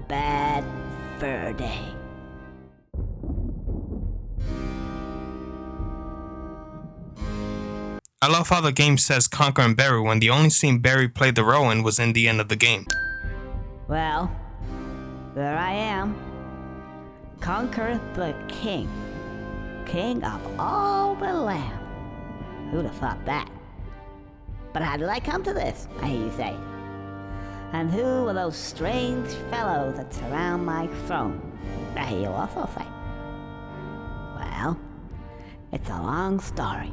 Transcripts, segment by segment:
bad fur day. I love how the game says Conker and Barry when the only scene Barry played the role in was in the end of the game. Well, there I am. Conker the king. King of all the land. Who'd have thought that? But how did I come to this, I hear you say? And who are those strange fellows that surround my throne? I hear you also say. Well, it's a long story.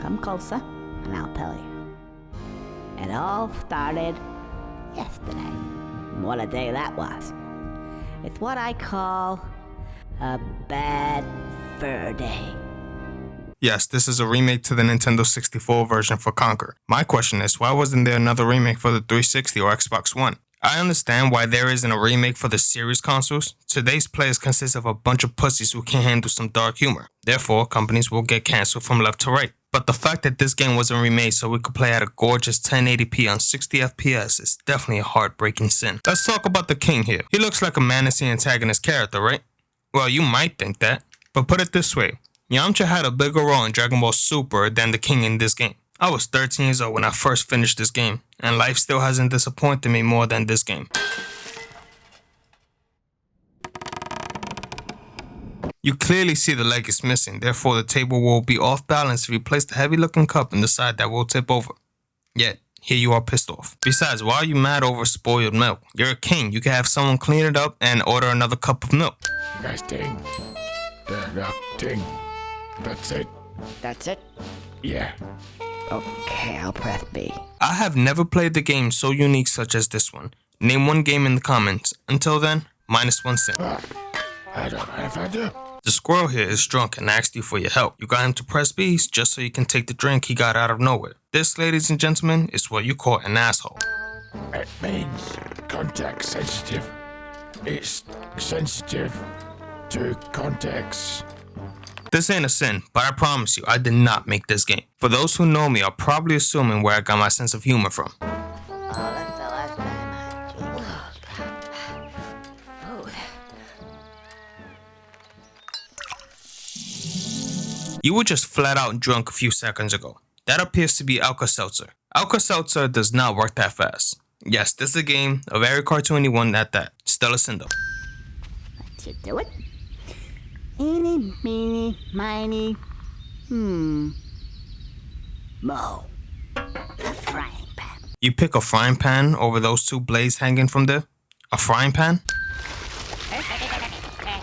Come closer, and I'll tell you. It all started yesterday. What a day that was. It's what I call a bad fur day. Yes, this is a remake to the Nintendo 64 version for Conker. My question is, why wasn't there another remake for the 360 or Xbox One? I understand why there isn't a remake for the series consoles. Today's players consist of a bunch of pussies who can't handle some dark humor. Therefore, companies will get cancelled from left to right. But the fact that this game wasn't remade so we could play at a gorgeous 1080p on 60 FPS is definitely a heartbreaking sin. Let's talk about the king here. He looks like a menacing antagonist character, right? Well, you might think that, but put it this way. Yamcha had a bigger role in Dragon Ball Super than the king in this game. I was 13 years old when I first finished this game, and life still hasn't disappointed me more than this game. You clearly see the leg is missing, therefore the table will be off balance if you place the heavy looking cup in the side that will tip over. Yet, here you are pissed off. Besides, why are you mad over spoiled milk? You're a king, you can have someone clean it up and order another cup of milk. Nice ting. Ting. That's it. That's it? Yeah. Okay, I'll press B. I have never played the game so unique such as this one. Name one game in the comments. Until then, -1 cent. I don't have either. The squirrel here is drunk and asked you for your help. You got him to press B just so you can take the drink he got out of nowhere. This, ladies and gentlemen, is what you call an asshole. It means contact sensitive. It's sensitive to contacts. This ain't a sin, but I promise you, I did not make this game. For those who know me are probably assuming where I got my sense of humor from. Oh, that's the last time. Food. You were just flat out drunk a few seconds ago. That appears to be Alka-Seltzer. Alka-Seltzer does not work that fast. Yes, this is a game, a very cartoony one at that. Still a sin though. That should do it. Eeny, meeny, miny, Mo. A frying pan. You pick a frying pan over those two blades hanging from there? A frying pan?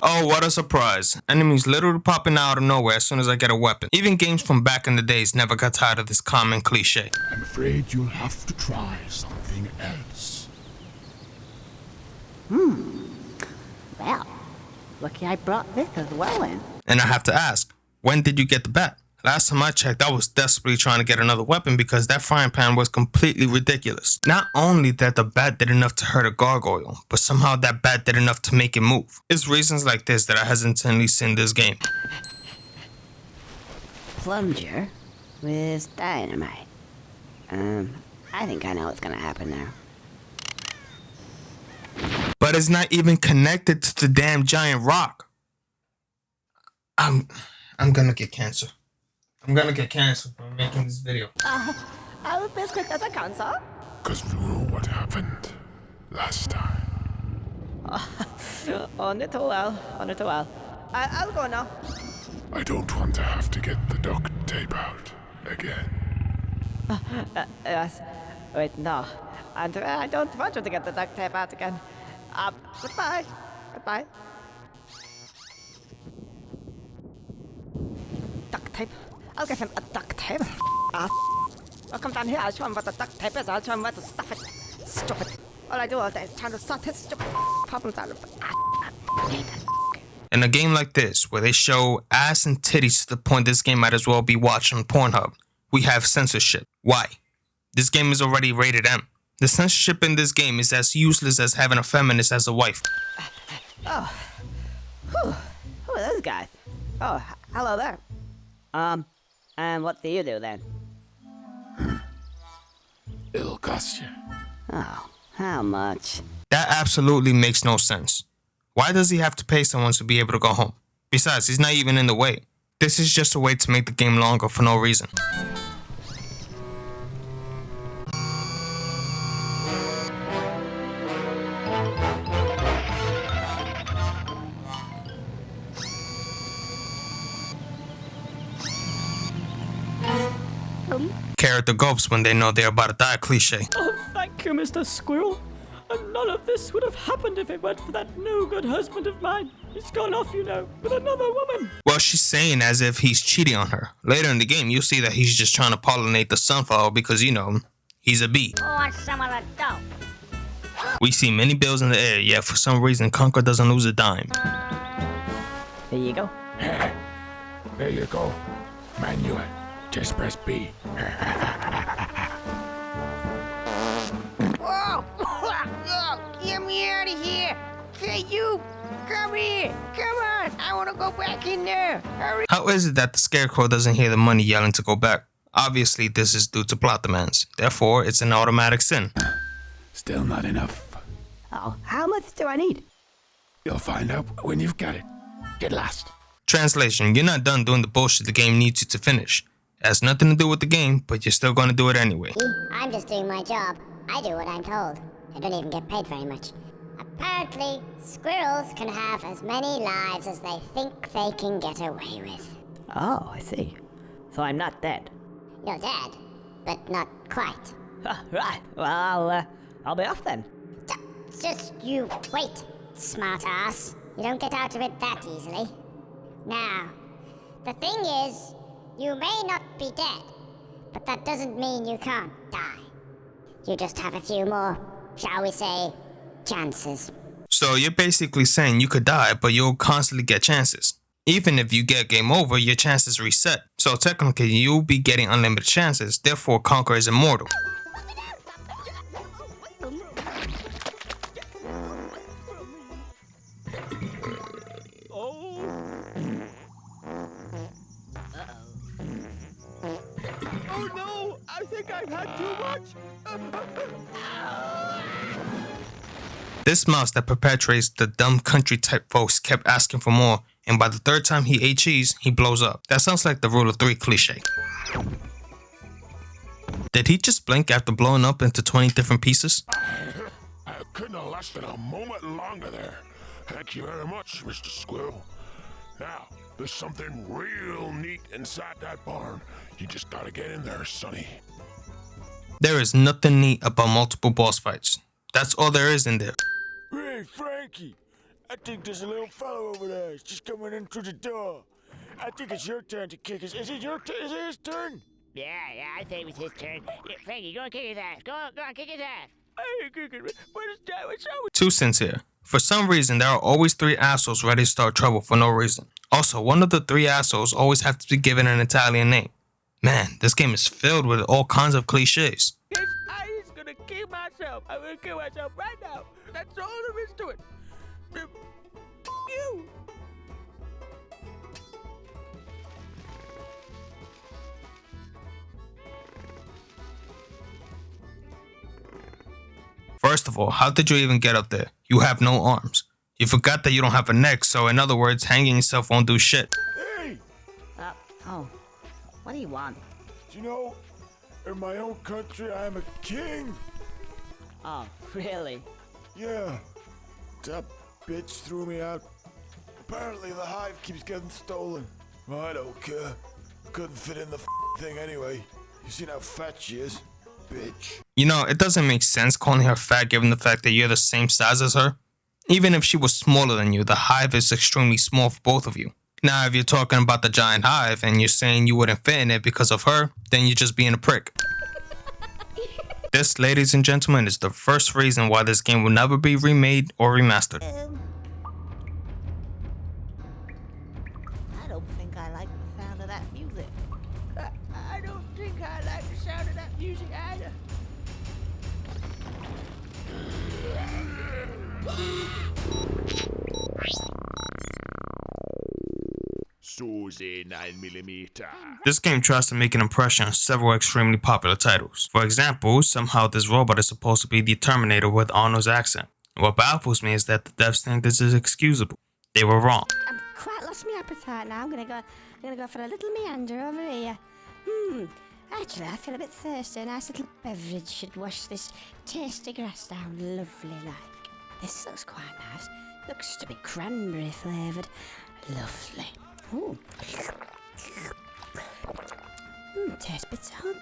Oh, what a surprise. Enemies literally popping out of nowhere as soon as I get a weapon. Even games from back in the days never got tired of this common cliche. I'm afraid you'll have to try something else. Well, lucky I brought this as well in. And I have to ask, when did you get the bat? Last time I checked, I was desperately trying to get another weapon because that frying pan was completely ridiculous. Not only that the bat did enough to hurt a gargoyle, but somehow that bat did enough to make it move. It's reasons like this that I hesitantly sin this game. Plunger with dynamite. I think I know what's gonna happen there. But it's not even connected to the damn giant rock. I'm gonna get cancer. I'm gonna get cancer for making this video. I'll be as quick as I can, sir. Because we know what happened last time. On it well. I'll go now. I don't want to have to get the duct tape out again. Yes. Wait, no. And I don't want you to get the duct tape out again. Goodbye. Goodbye. Duct tape? I'll get him a duct tape. I'll come down here, I'll show him what the duct tape is, I'll show him where to stuff it. Stupid. All I do all day is trying to sort his stupid problems out of In a game like this, where they show ass and titties to the point this game might as well be watched on Pornhub, we have censorship. Why? This game is already rated M. The censorship in this game is as useless as having a feminist as a wife. Oh. Whew. Who are those guys? Oh, hello there. And what do you do then? It'll cost you. Oh, how much? That absolutely makes no sense. Why does he have to pay someone to be able to go home? Besides, he's not even in the way. This is just a way to make the game longer for no reason. Character gulps when they know they're about to die cliche. Oh, thank you, Mr. Squirrel. And none of this would have happened if it weren't for that no-good husband of mine. He's gone off, you know, with another woman. Well, she's saying as if he's cheating on her. Later in the game, you'll see that he's just trying to pollinate the sunflower because, you know, he's a bee. Who wants some of the dope? We see many bills in the air, yet for some reason, Conker doesn't lose a dime. Here you go. There you go. Manual. Just press B. Whoa! Get me out of here! Hey, you! Come here! Come on! I want to go back in there! Hurry! How is it that the Scarecrow doesn't hear the money yelling to go back? Obviously, this is due to plot demands. Therefore, it's an automatic sin. Still not enough. Oh, how much do I need? You'll find out when you've got it. Get lost. Translation, you're not done doing the bullshit the game needs you to finish. It has nothing to do with the game, but you're still gonna do it anyway. I'm just doing my job. I do what I'm told. I don't even get paid very much. Apparently, squirrels can have as many lives as they think they can get away with. Oh, I see. So I'm not dead. You're dead, but not quite. Right. Well, I'll be off then. Just you wait, smart ass. You don't get out of it that easily. Now, the thing is, you may not be dead, but that doesn't mean you can't die. You just have a few more, shall we say, chances. So you're basically saying you could die, but you'll constantly get chances. Even if you get game over, your chances reset. So technically, you'll be getting unlimited chances. Therefore, Conker is immortal. Oh no! I think I've had too much! This mouse that perpetuates the dumb country type folks kept asking for more, and by the third time he ate cheese, he blows up. That sounds like the rule of 3 cliche. Did he just blink after blowing up into 20 different pieces? I couldn't have lasted a moment longer there. Thank you very much, Mr. Squirrel. Now, there's something real neat inside that barn. You just gotta get in there, sonny. There is nothing neat about multiple boss fights. That's all there is in there. Hey, Frankie! I think there's a little fellow over there. He's just coming in through the door. I think it's your turn to kick his. Is it your turn? Is it his turn? Yeah, I think it was his turn. Yeah, Frankie, go and kick his ass. Go on, kick his ass. I ain't kicking it. What is that? What's wrong with 2 cents here. For some reason, there are always 3 assholes ready to start trouble for no reason. Also, one of the 3 assholes always have to be given an Italian name. Man, this game is filled with all kinds of cliches. this? I is gonna kill myself. I'm gonna kill myself right now. That's all there is to it. You. First of all, how did you even get up there? You have no arms. You forgot that you don't have a neck, so in other words, hanging yourself won't do shit. Hey, Oh. What do you want? do you know, in my own country, I'm a king. Oh, really? Yeah. That bitch threw me out. Apparently, the hive keeps getting stolen. Well, I don't care. Couldn't fit in the thing anyway. You seen how fat she is? Bitch. You know, it doesn't make sense calling her fat given the fact that you're the same size as her. Even if she was smaller than you, the hive is extremely small for both of you. Now, if you're talking about the giant hive and you're saying you wouldn't fit in it because of her, then you're just being a prick. This, ladies and gentlemen, is the first reason why this game will never be remade or remastered. I don't think I like the sound of that music. I don't think I like the sound of that music either. Susie 9mm. This game tries to make an impression on several extremely popular titles. For example, somehow this robot is supposed to be the Terminator with Arnold's accent. What baffles me is that the devs think this is excusable. They were wrong. I've quite lost my appetite now. I'm gonna go for a little meander over here. Actually, I feel a bit thirsty. A nice little beverage should wash this tasty grass down lovely like. This looks quite nice. Looks to be cranberry flavoured. Lovely. Ooh. Tastes a bit hot.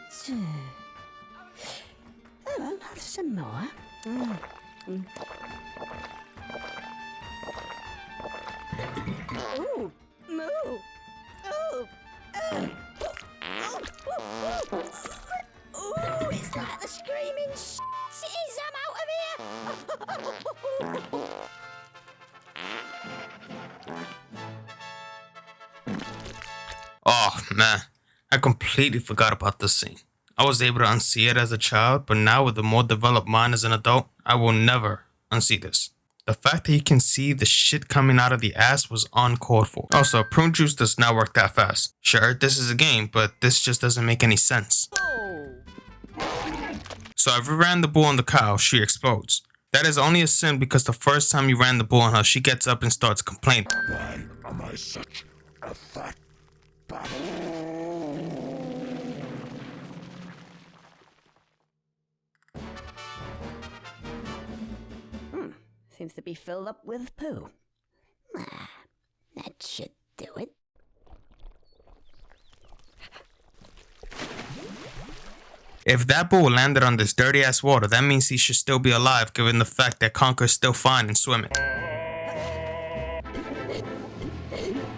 Oh, well, have some more. Ooh, moo. Oh, Ooh, it's like the screaming cities. I'm out of here. Oh man, I completely forgot about this scene. I was able to unsee it as a child, but now with a more developed mind as an adult, I will never unsee this. The fact that you can see the shit coming out of the ass was uncalled for. Also, prune juice does not work that fast. Sure, this is a game, but this just doesn't make any sense. So if you ran the bull on the cow, she explodes. That is only a sin because the first time you ran the bull on her, she gets up and starts complaining. Why am I such a fat bastard? Seems to be filled up with poo. That should do it. If that bull landed on this dirty ass water, that means he should still be alive given the fact that Conker is still fine and swimming.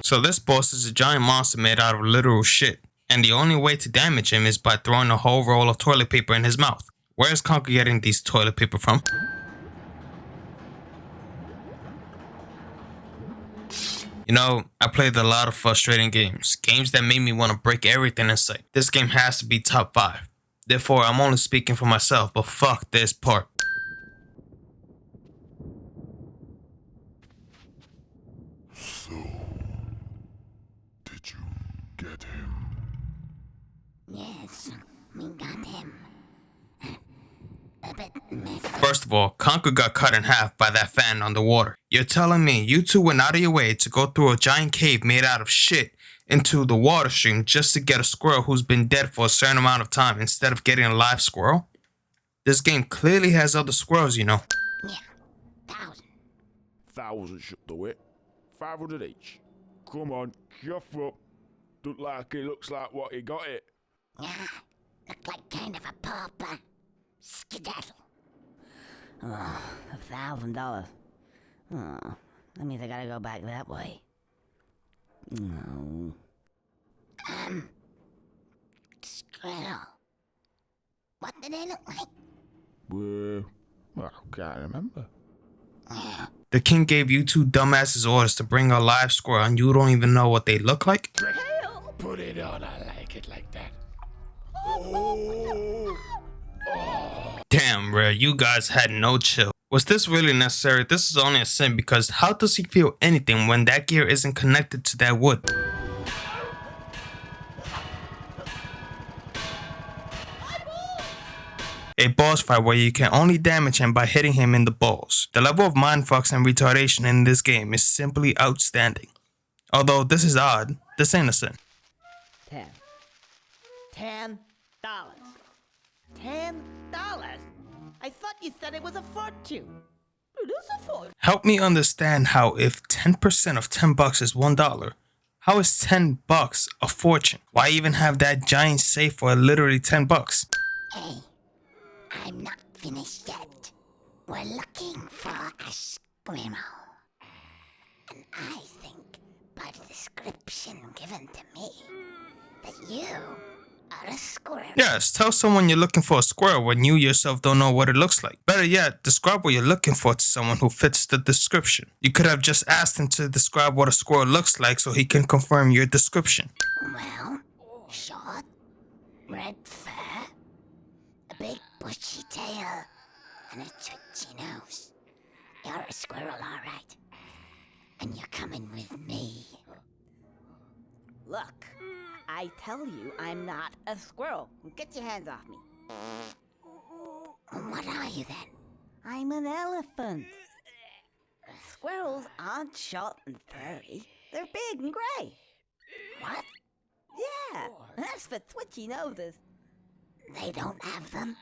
So this boss is a giant monster made out of literal shit, and the only way to damage him is by throwing a whole roll of toilet paper in his mouth. Where is Conker getting these toilet paper from? You know, I played a lot of frustrating games that made me want to break everything in sight. This game has to be top 5. Therefore, I'm only speaking for myself, but fuck this part. So, did you get him? Yes, we got him. A bit messy. First of all, Conker got cut in half by that fan underwater. You're telling me you two went out of your way to go through a giant cave made out of shit into the water stream just to get a squirrel who's been dead for a certain amount of time instead of getting a live squirrel? This game clearly has other squirrels, you know. Yeah, 1,000. 1,000 should do it. 500 each. Come on, chuff up. Don't like it looks like what he got it. Yeah, look like kind of a pauper. Skedaddle. Oh, $1,000. Oh, that means I gotta go back that way. No. Squirrel. What do they look like? Well, I can't remember. The king gave you two dumbasses orders to bring a live squirrel and you don't even know what they look like? Put it on, I like it like that. Damn, bro, you guys had no chill. Was this really necessary? This is only a sin because how does he feel anything when that gear isn't connected to that wood? A boss fight where you can only damage him by hitting him in the balls. The level of mindfucks and retardation in this game is simply outstanding. Although this is odd, this ain't a sin. $10. $10? I thought you said it was a fortune. It is a fortune. Help me understand how if 10% of $10 is $1, how is $10 a fortune? Why even have that giant safe for literally $10? Hey, I'm not finished yet. We're looking for a squirrel. And I think by the description given to me that you are a squirrel. Yes, tell someone you're looking for a squirrel when you yourself don't know what it looks like. Better yet, describe what you're looking for to someone who fits the description. You could have just asked him to describe what a squirrel looks like so he can confirm your description. Well, short, red fur, a big bushy tail, and a twitchy nose. You're a squirrel, all right. And you're coming with me. Look, I tell you, I'm not a squirrel. Get your hands off me. What are you then? I'm an elephant. Squirrels aren't short and furry. They're big and grey. What? Yeah, that's for twitchy noses. They don't have them?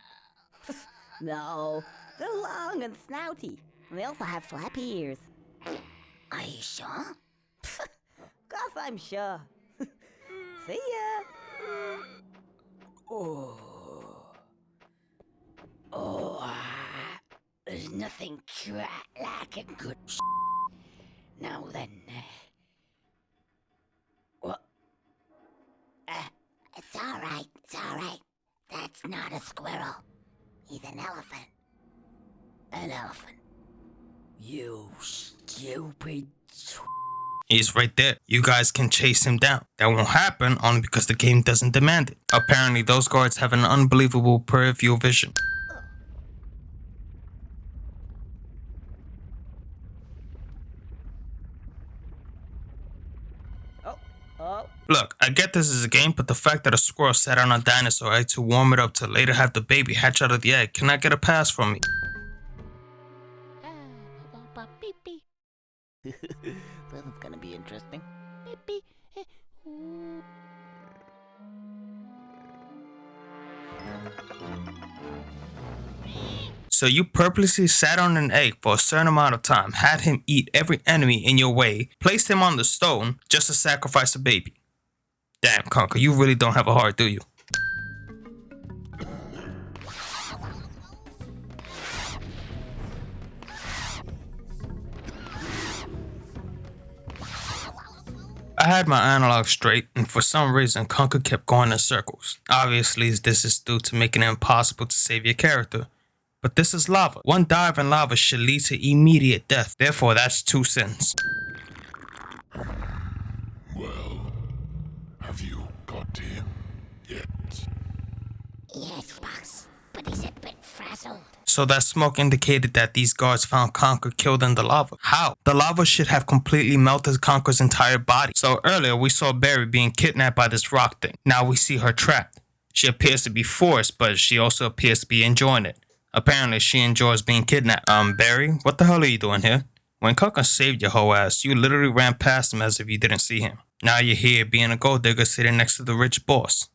No, they're long and snouty. And they also have flappy ears. Are you sure? Course I'm sure. See ya. There's nothing quite like a good Now then, what? It's alright. That's not a squirrel. He's an elephant. An elephant. You stupid. He's right there. You guys can chase him down. That won't happen only because the game doesn't demand it. Apparently, those guards have an unbelievable peripheral vision. Oh. Look, I get this is a game, but the fact that a squirrel sat on a dinosaur egg to warm it up to later have the baby hatch out of the egg cannot get a pass from me. This is gonna be interesting. So you purposely sat on an egg for a certain amount of time, had him eat every enemy in your way, placed him on the stone just to sacrifice a baby. Damn, Conker, you really don't have a heart, do you? I had my analog straight, and for some reason, Conker kept going in circles. Obviously, this is due to making it impossible to save your character. But this is lava. One dive in lava should lead to immediate death. Therefore, that's 2 sins. Well, have you got to him yet? Yes, boss, but he's a bit frazzled. So that smoke indicated that these guards found Conker killed in the lava. How? The lava should have completely melted Conker's entire body. So earlier we saw Barry being kidnapped by this rock thing. Now we see her trapped. She appears to be forced, but she also appears to be enjoying it. Apparently she enjoys being kidnapped. Barry, what the hell are you doing here? When Conker saved your whole ass, you literally ran past him as if you didn't see him. Now you're here being a gold digger sitting next to the rich boss.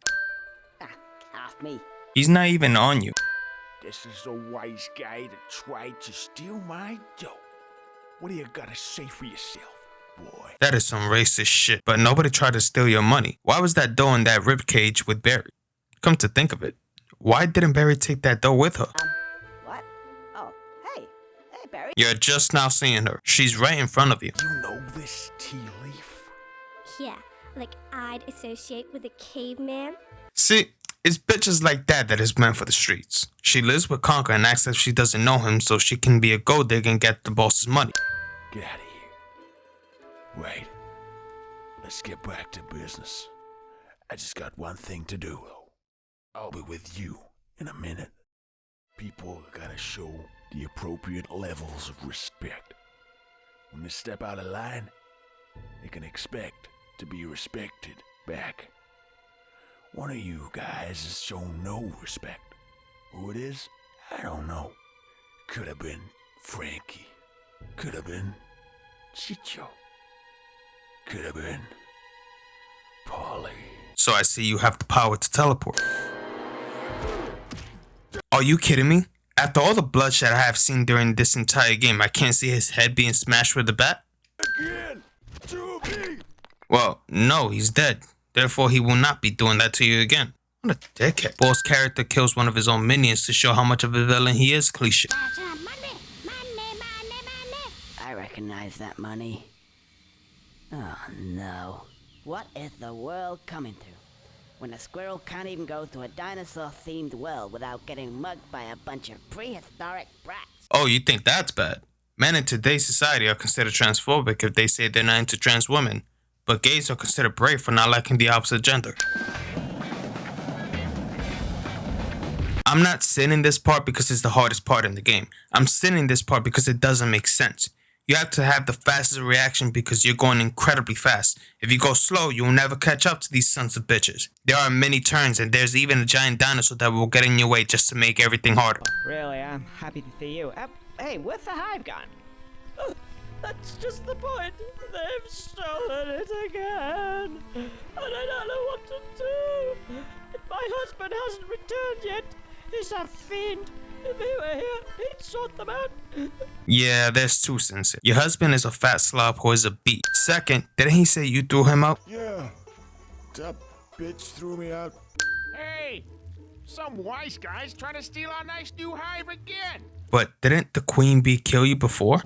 Off me. He's not even on you. This is a wise guy that tried to steal my dough. What do you gotta say for yourself, boy? That is some racist shit, but nobody tried to steal your money. Why was that dough in that ribcage with Barry? Come to think of it, why didn't Barry take that dough with her? What? Oh, hey, Barry. You're just now seeing her. She's right in front of you. You know this tea leaf? Yeah, like I'd associate with a caveman. See, it's bitches like that that is meant for the streets. She lives with Conker and acts as if she doesn't know him so she can be a gold digger and get the boss's money. Get out of here. Wait. Let's get back to business. I just got one thing to do, though. I'll be with you in a minute. People gotta show the appropriate levels of respect. When they step out of line, they can expect to be respected back. One of you guys has shown no respect. Who it is, I don't know. Could have been Frankie. Could have been Chicho. Could have been Polly. So I see you have the power to teleport. Are you kidding me? After all the bloodshed I have seen during this entire game, I can't see his head being smashed with a bat? Again! To me! Well, no, he's dead. Therefore, he will not be doing that to you again. What a dickhead. Boss character kills one of his own minions to show how much of a villain he is, cliche. I recognize that money. Oh no. What is the world coming to? When a squirrel can't even go to a dinosaur-themed world without getting mugged by a bunch of prehistoric brats. Oh, you think that's bad? Men in today's society are considered transphobic if they say they're not into trans women. But gays are considered brave for not liking the opposite gender. I'm not sinning this part because it's the hardest part in the game. I'm sinning this part because it doesn't make sense. You have to have the fastest reaction because you're going incredibly fast. If you go slow, you'll never catch up to these sons of bitches. There are many turns and there's even a giant dinosaur that will get in your way just to make everything harder. Really, I'm happy to see you. Hey, where's the hive gone? Oh, that just the point. They've stolen it again. And I don't know what to do. My husband hasn't returned yet. He's a fiend. If he were here, he'd sort them out. Yeah, there's two sins here. Your husband is a fat slob who is a beat. Second, didn't he say you threw him out? Yeah. That bitch threw me out. Hey! Some wise guy's trying to steal our nice new hive again! But didn't the queen bee kill you before?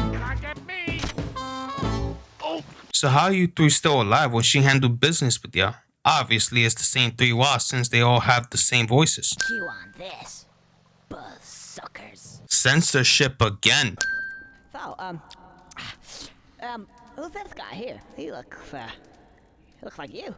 Can't get me! So how are you three still alive when she handled business with y'all? Obviously, it's the same three wives since they all have the same voices. Chew on this, buzz suckers. Censorship again. So, who's this guy here? He looks like you.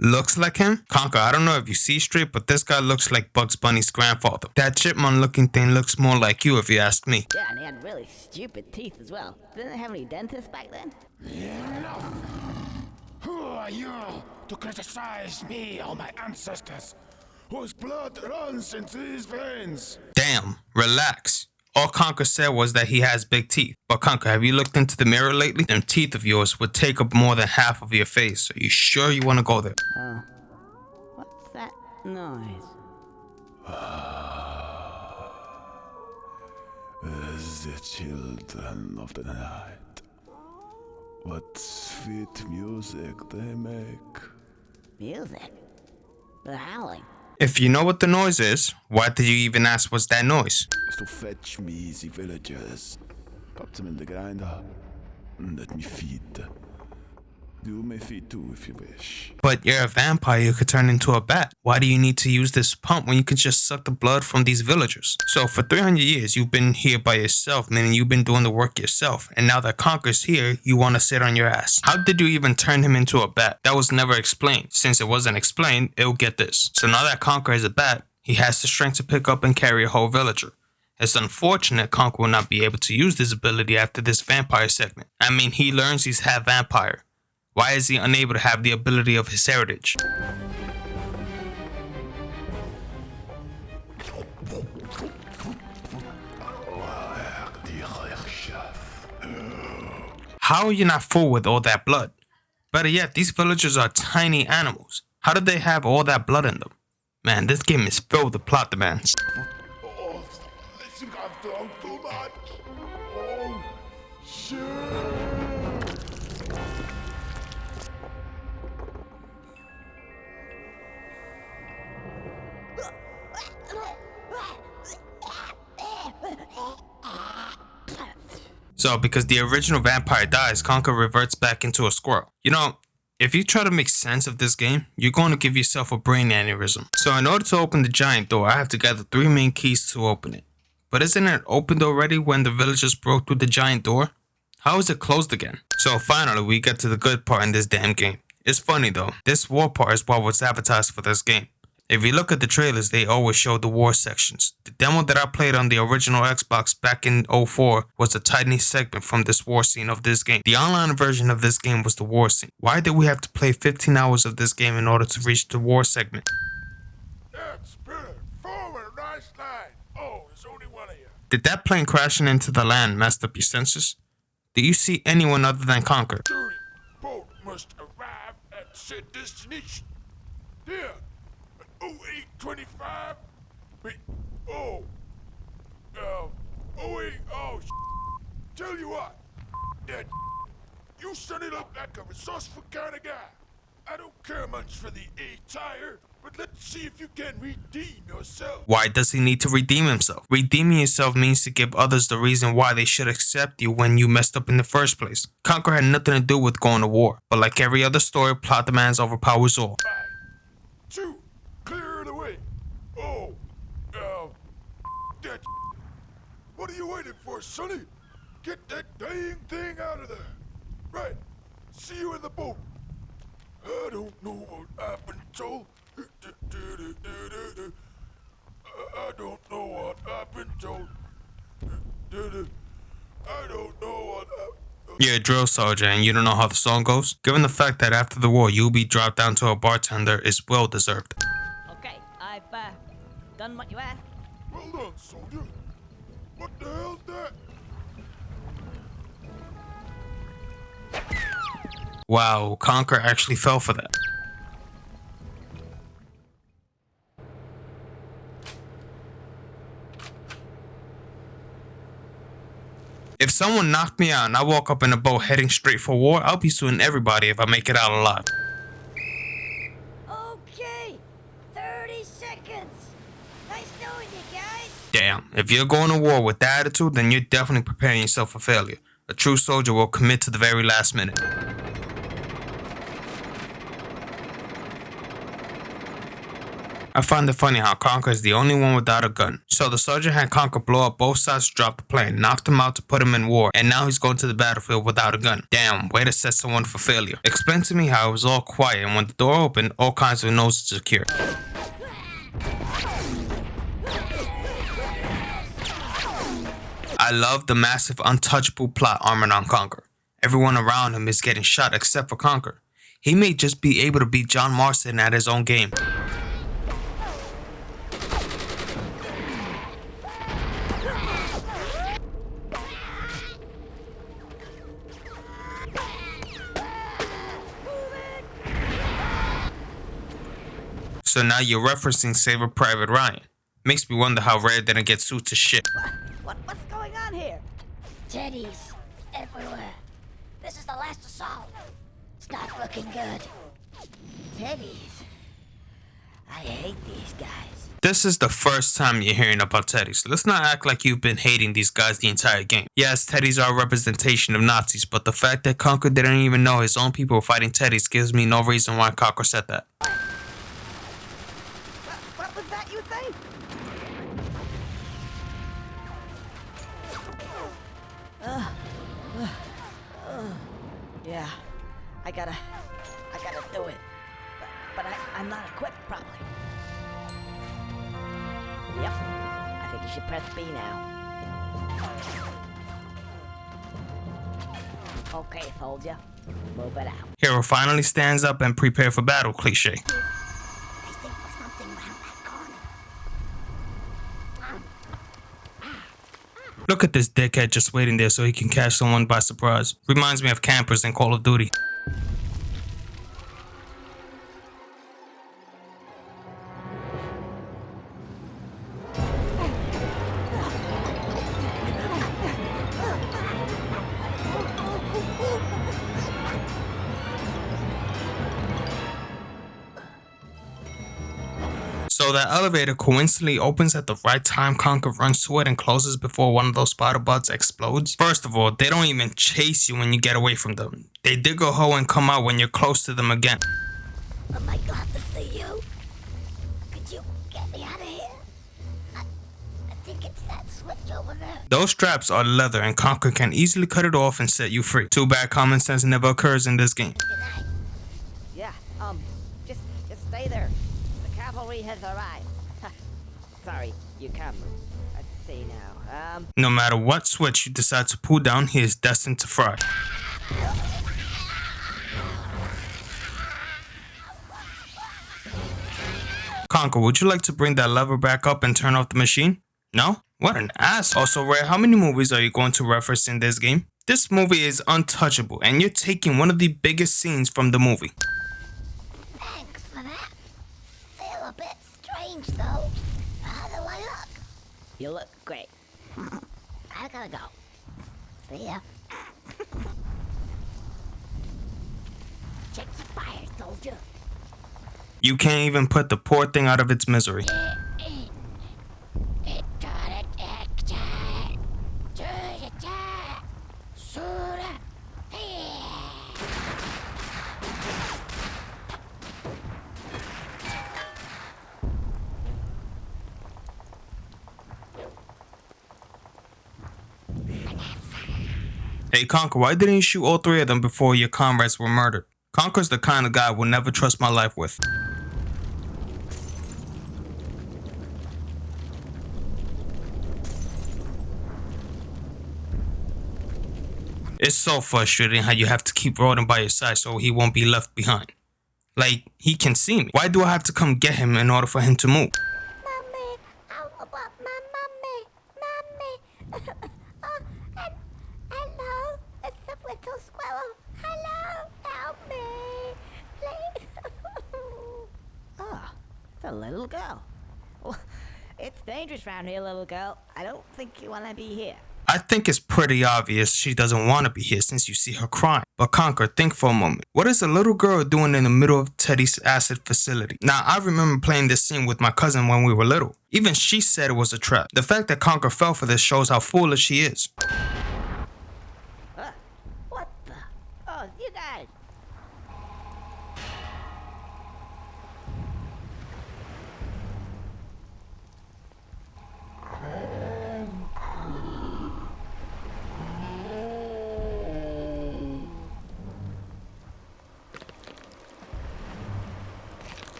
Looks like him? Conker, I don't know if you see straight, but this guy looks like Bugs Bunny's grandfather. That chipmunk looking thing looks more like you if you ask me. Yeah, and he had really stupid teeth as well. Didn't they have any dentists back then? Enough! Who are you to criticize me or my ancestors, whose blood runs into his veins? Damn, relax. All Conker said was that he has big teeth. But Conker, have you looked into the mirror lately? Them teeth of yours would take up more than half of your face. Are you sure you want to go there? What's that noise? The children of the night. What sweet music they make. Music? They're howling. If you know what the noise is, why did you even ask what's that noise? It's to fetch me the villagers. Pop them in the grinder and let me feed. You may feed too if you wish. But you're a vampire, you could turn into a bat. Why do you need to use this pump when you can just suck the blood from these villagers? So for 300 years, you've been here by yourself, meaning you've been doing the work yourself. And now that Conker's here, you want to sit on your ass. How did you even turn him into a bat? That was never explained. Since it wasn't explained, it'll get this. So now that Conker is a bat, he has the strength to pick up and carry a whole villager. It's unfortunate Conker will not be able to use this ability after this vampire segment. I mean, he learns he's half vampire. Why is he unable to have the ability of his heritage? How are you not full with all that blood? Better yet, these villagers are tiny animals. How did they have all that blood in them? Man, this game is filled with plot demands. Oh, I think I've drunk too much. Oh, shit. So, because the original vampire dies, Conker reverts back into a squirrel. You know, if you try to make sense of this game, you're going to give yourself a brain aneurysm. So in order to open the giant door, I have to gather 3 main keys to open it. But isn't it opened already when the villagers broke through the giant door? How is it closed again? So finally, we get to the good part in this damn game. It's funny though, this war part is what was advertised for this game. If you look at the trailers, they always show the war sections. The demo that I played on the original Xbox back in 04 was a tiny segment from this war scene of this game. The online version of this game was the war scene. Why did we have to play 15 hours of this game in order to reach the war segment? That's better. Forward, nice line. Oh, there's only one of you. Did that plane crashing into the land mess up your senses? Do you see anyone other than Conker? Dirty boat must arrive at said destination. There. 0825. Wait. Oh. 08. Oh, tell you what. That you sounded look like a resourceful kind of guy. I don't care much for the A-tire, but let's see if you can redeem yourself. Why does he need to redeem himself? Redeeming yourself means to give others the reason why they should accept you when you messed up in the first place. Conker had nothing to do with going to war, but like every other story, plot demands overpowers all. 5, 2, clear the way. Oh, that. What are you waiting for, Sonny? Get that dang thing out of there. Right. See you in the boat. I don't know what I've been told. I don't know what I've been told. I don't know what You're a drill sergeant and you don't know how the song goes? Given the fact that after the war you'll be dropped down to a bartender is well deserved. Okay, I've done what you asked. Well done, soldier. What the hell's that? Wow, Conker actually fell for that. If someone knocked me out and I woke up in a boat heading straight for war, I'll be suing everybody if I make it out alive. Okay, 30 seconds. Nice knowing you guys. Damn, if you're going to war with that attitude, then you're definitely preparing yourself for failure. A true soldier will commit to the very last minute. I find it funny how Conker is the only one without a gun. So the soldier had Conker blow up both sides to drop the plane, knocked him out to put him in war, and now he's going to the battlefield without a gun. Damn, way to set someone for failure. Explain to me how it was all quiet and when the door opened, all kinds of noses secured. I love the massive untouchable plot armored on Conker. Everyone around him is getting shot except for Conker. He may just be able to beat John Marston at his own game. So now you're referencing Saving Private Ryan. Makes me wonder how Red didn't get sued to shit. What's going on here? Teddies everywhere. This is the last assault. It's not looking good. Teddies. I hate these guys. This is the first time you're hearing about teddies. Let's not act like you've been hating these guys the entire game. Yes, teddies are a representation of Nazis, but the fact that Conker didn't even know his own people were fighting teddies gives me no reason why Conker said that. What was that you think? Yeah, I gotta do it. But I'm not equipped properly. Yep, I think you should press B now. Okay, soldier, move it out. Hero finally stands up and prepare for battle cliche. I think there's something around that corner. Look at this dickhead just waiting there so he can catch someone by surprise. Reminds me of campers in Call of Duty. So that elevator coincidentally opens at the right time Conker runs to it and closes before one of those spider buds explodes. First of all, they don't even chase you when you get away from them. They dig a hole and come out when you're close to them again. Oh my God, to see you. Could you get me out of here? I think it's that switch over there. Those straps are leather and Conker can easily cut it off and set you free. Too bad common sense never occurs in this game. Yeah, just stay there. The cavalry has arrived. Sorry, you come. Let's see now. No matter what switch you decide to pull down, he is destined to fry. Conker, would you like to bring that lever back up and turn off the machine? No? What an ass. Also, Ray, how many movies are you going to reference in this game? This movie is untouchable, and you're taking one of the biggest scenes from the movie. Thanks for that. Feel a bit strange though. How do I look? You look great. I gotta go. See ya. Check your fire, soldier. You can't even put the poor thing out of its misery. Hey Conker, why didn't you shoot all three of them before your comrades were murdered? Conker's the kind of guy I would never trust my life with. It's so frustrating how you have to keep Roden by your side so he won't be left behind. Like, he can see me. Why do I have to come get him in order for him to move? Mummy, I want my mummy. Oh, and hello, it's the little squirrel. Hello, help me, please. Oh, it's a little girl. Well, it's dangerous around here, little girl. I don't think you want to be here. I think it's pretty obvious she doesn't want to be here since you see her crying. But Conker, think for a moment. What is a little girl doing in the middle of Teddy's acid facility? Now, I remember playing this scene with my cousin when we were little. Even she said it was a trap. The fact that Conker fell for this shows how foolish she is. What the? Oh, you guys.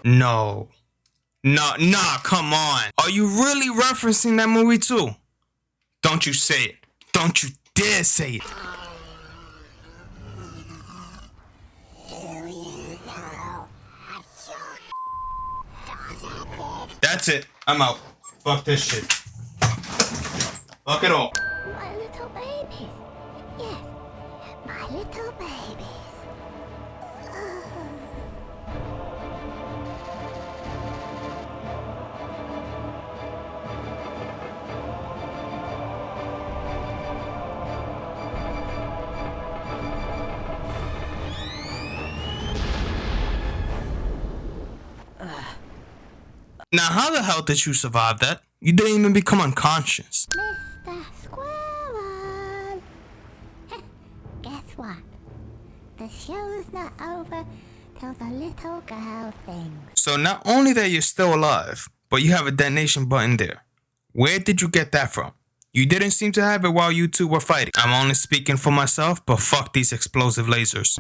No. Nah, come on. Are you really referencing that movie too? Don't you say it. Don't you dare say it. That's it. I'm out. Fuck this shit. Fuck it all. My little babies. Yes, my little babies. Now, how the hell did you survive that? You didn't even become unconscious. Mr. Squirrel. Guess what? The show's not over till the little girl sings. So not only that you're still alive, but you have a detonation button there. Where did you get that from? You didn't seem to have it while you two were fighting. I'm only speaking for myself, but fuck these explosive lasers.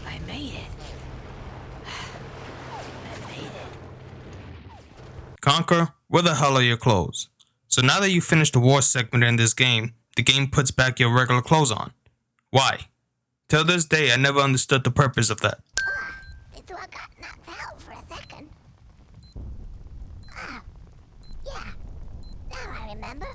I made it. I made it. Conker, where the hell are your clothes? So now that you finished the war segment in this game, the game puts back your regular clothes on. Why? Till this day, I never understood the purpose of that. Did I got knocked out for a second? Yeah. Now I remember.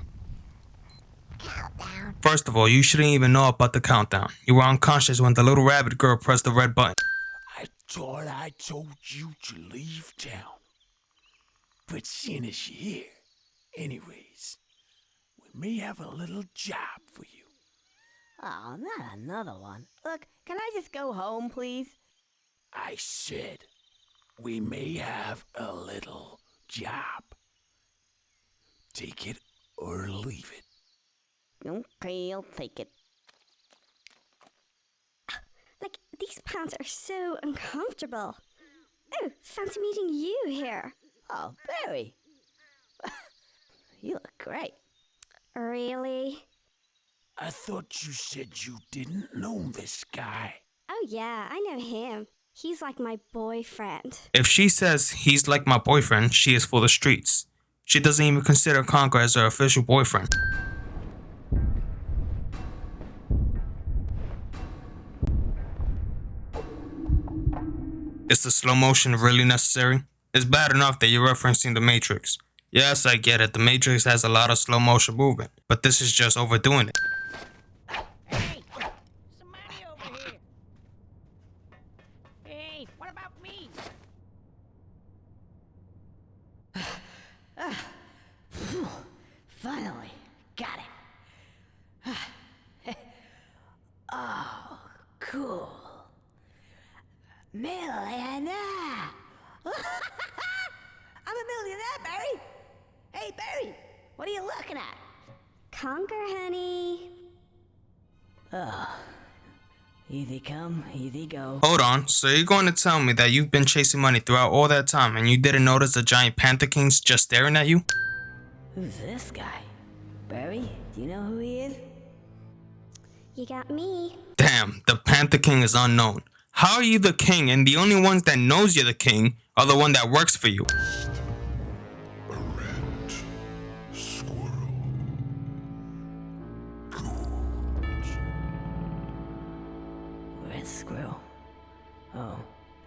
Countdown. First of all, you shouldn't even know about the countdown. You were unconscious when the little rabbit girl pressed the red button. I thought I told you to leave town. But seeing as you're here, anyways, we may have a little job for you. Oh, not another one. Look, can I just go home, please? I said we may have a little job. Take it or leave it. Okay, I'll take it. Like, these pants are so uncomfortable. Oh, fancy meeting you here. Oh, Barry. You look great. Really? I thought you said you didn't know this guy. Oh yeah, I know him. He's like my boyfriend. If she says he's like my boyfriend, she is for the streets. She doesn't even consider Conker as her official boyfriend. Is the slow motion really necessary? It's bad enough that you're referencing the Matrix. Yes, I get it, the Matrix has a lot of slow motion movement, but this is just overdoing it. Hey, somebody over here. Hey, what about me? Finally, got it. Oh, cool. Millionaire. I'm a millionaire, Barry. Hey, Barry, what are you looking at? Conker, honey. Easy come, easy go. Hold on, so you're going to tell me that you've been chasing money throughout all that time and you didn't notice the giant Panther King's just staring at you? Who's this guy? Barry, do you know who he is? You got me. Damn, the Panther King is unknown. How are you the king and the only ones that knows you're the king are the one that works for you? A rat Red Squirrel. Oh,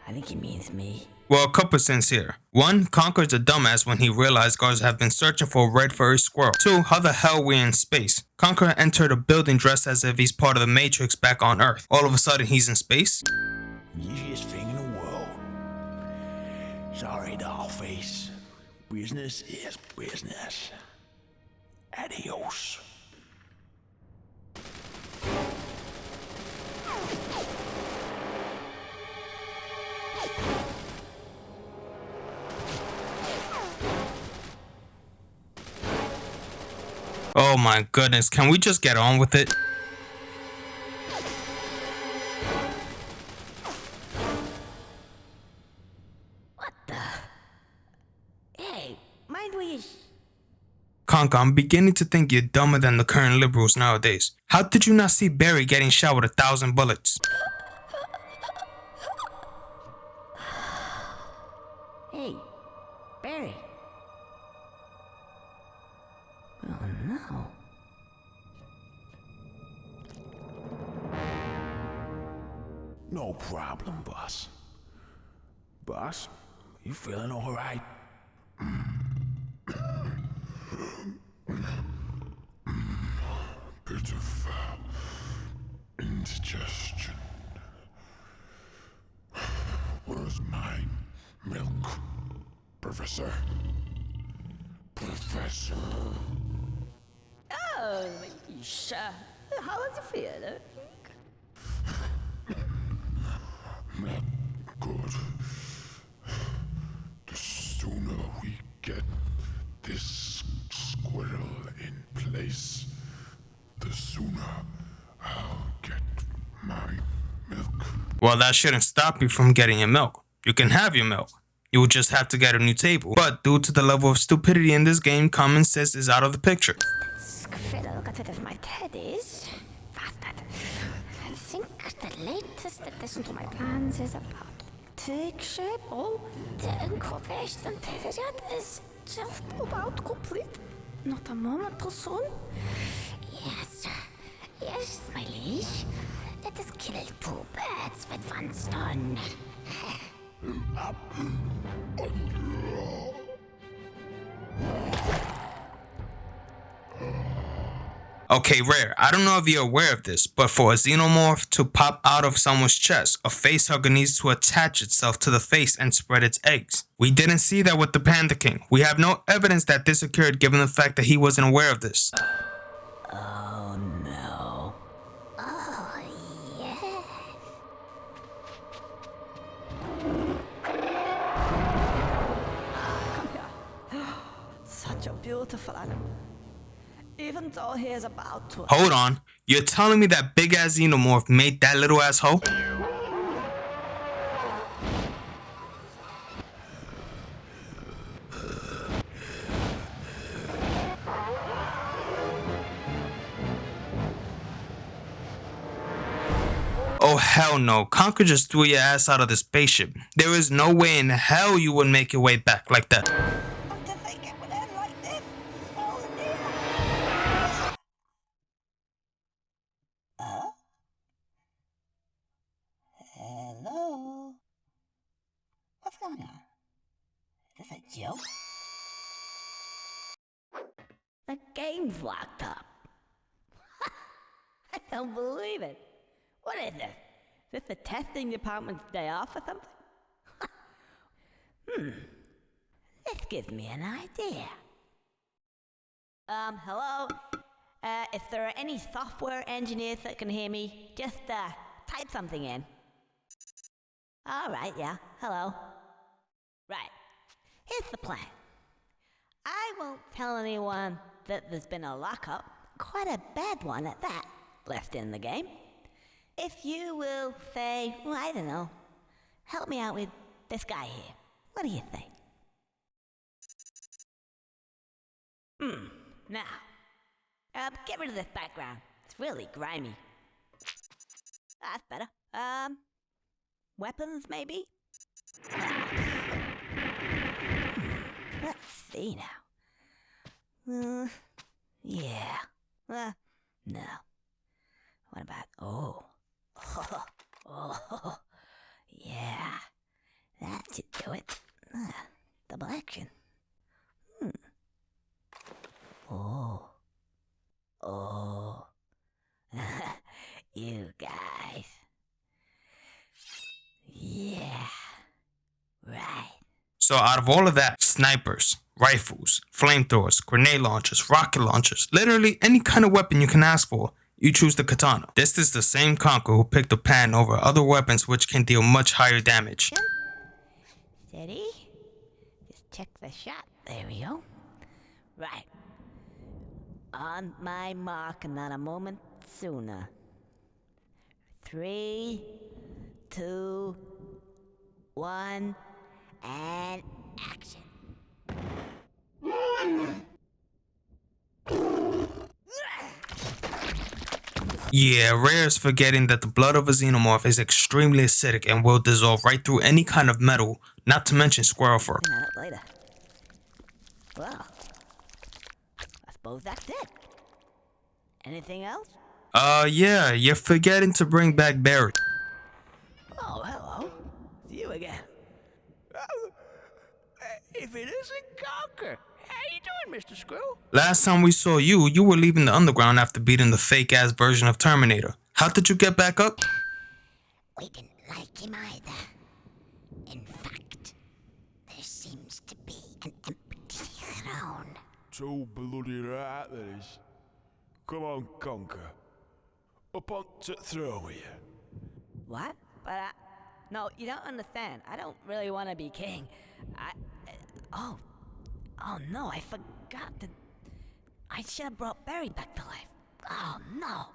I think he means me. Well, a couple sins here. 1, Conker's a dumbass when he realized guards have been searching for a red furry squirrel. 2, how the hell we in space? Conker entered a building dressed as if he's part of the Matrix back on Earth. All of a sudden he's in space? Easiest thing in the world. Sorry, dollface. Business is business. Adios. Oh my goodness, can we just get on with it? Hey, mind where you... Conker, I'm beginning to think you're dumber than the current liberals nowadays. How did you not see Barry getting shot with 1,000 bullets? Hey, Barry. Oh no. No problem, boss. Boss, you feeling all right? Bit of indigestion. Where's my milk, Professor? Professor. Oh, Misha. How does it feel? Not good. The sooner we get this squirrel in place, the sooner I'll get my milk. Well, that shouldn't stop you from getting your milk. You can have your milk. You will just have to get a new table. But due to the level of stupidity in this game, common sense is out of the picture. Squirrel got rid of my teddies. Bastard. I think the latest addition to my plans is about to take shape. Oh, the incorporation period is just about complete. Not a moment too soon. Yes. Yes, my liege. Let us kill 2 birds with 1 stone. Okay, Rare, I don't know if you're aware of this, but for a xenomorph to pop out of someone's chest, a facehugger needs to attach itself to the face and spread its eggs. We didn't see that with the Panda King. We have no evidence that this occurred given the fact that he wasn't aware of this. Oh no. Oh, yeah. Come here. Such a beautiful animal. Even though he is about to... Hold on, you're telling me that big ass xenomorph made that little asshole? Oh hell no, Conker just threw your ass out of the spaceship. There is no way in hell you would make your way back like that. What to think it would end like this? Oh, dear. Hello? What's going on? Is this a joke? The game's locked up. I don't believe it. What is this? Is this the testing department's day off or something? This gives me an idea. Hello? If there are any software engineers that can hear me, just, type something in. Alright, yeah, hello. Right, here's the plan. I won't tell anyone that there's been a lockup, quite a bad one at that, left in the game. If you will say, well, I don't know, help me out with this guy here. What do you think? Now, get rid of this background. It's really grimy. That's better. Weapons, maybe? Let's see now. Yeah. No. What about, oh, Oh, yeah. That should do it. Double action. Oh. Oh. You guys. Yeah. Right. So out of all of that, snipers, rifles, flamethrowers, grenade launchers, rocket launchers, literally any kind of weapon you can ask for, you choose the katana. This is the same Conker who picked the pen over other weapons which can deal much higher damage. Steady. Just check the shot. There we go. Right. On my mark, and not a moment sooner. 3, 2, 1, and action. Yeah, Rare is forgetting that the blood of a xenomorph is extremely acidic and will dissolve right through any kind of metal, not to mention squirrel fur. Clean that up later. Well, I suppose that's it. Anything else? Yeah, you're forgetting to bring back Barry. Oh, hello. It's you again. If it isn't Conker. How you doing, Mr. Squirrel? Last time we saw you, you were leaving the underground after beating the fake-ass version of Terminator. How did you get back up? We didn't like him either. In fact, there seems to be an empty throne. So bloody right there is. Come on, Conker. Up onto the throne with you. What? But no, you don't understand. I don't really want to be king. Oh no, I forgot that. I should have brought Barry back to life. Oh no.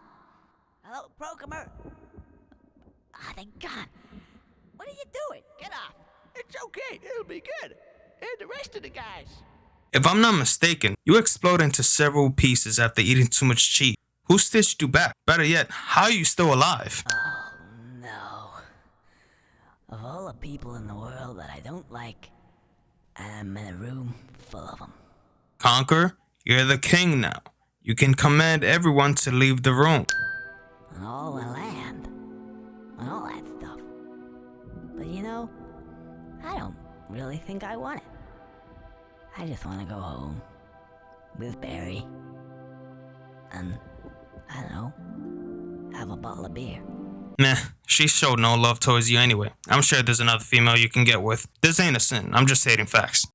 Hello, programmer. Ah, thank God. What are you doing? Get off. It's okay. It'll be good. And the rest of the guys. If I'm not mistaken, you explode into several pieces after eating too much cheese. Who stitched you back? Better yet, how are you still alive? Oh no. Of all the people in the world that I don't like, I'm in a room full of them. Conker, you're the king now. You can command everyone to leave the room. And all the land. And all that stuff. But you know, I don't really think I want it. I just want to go home. With Barry. And, I don't know, have a bottle of beer. Meh, she showed no love towards you anyway. I'm sure there's another female you can get with. This ain't a sin, I'm just stating facts.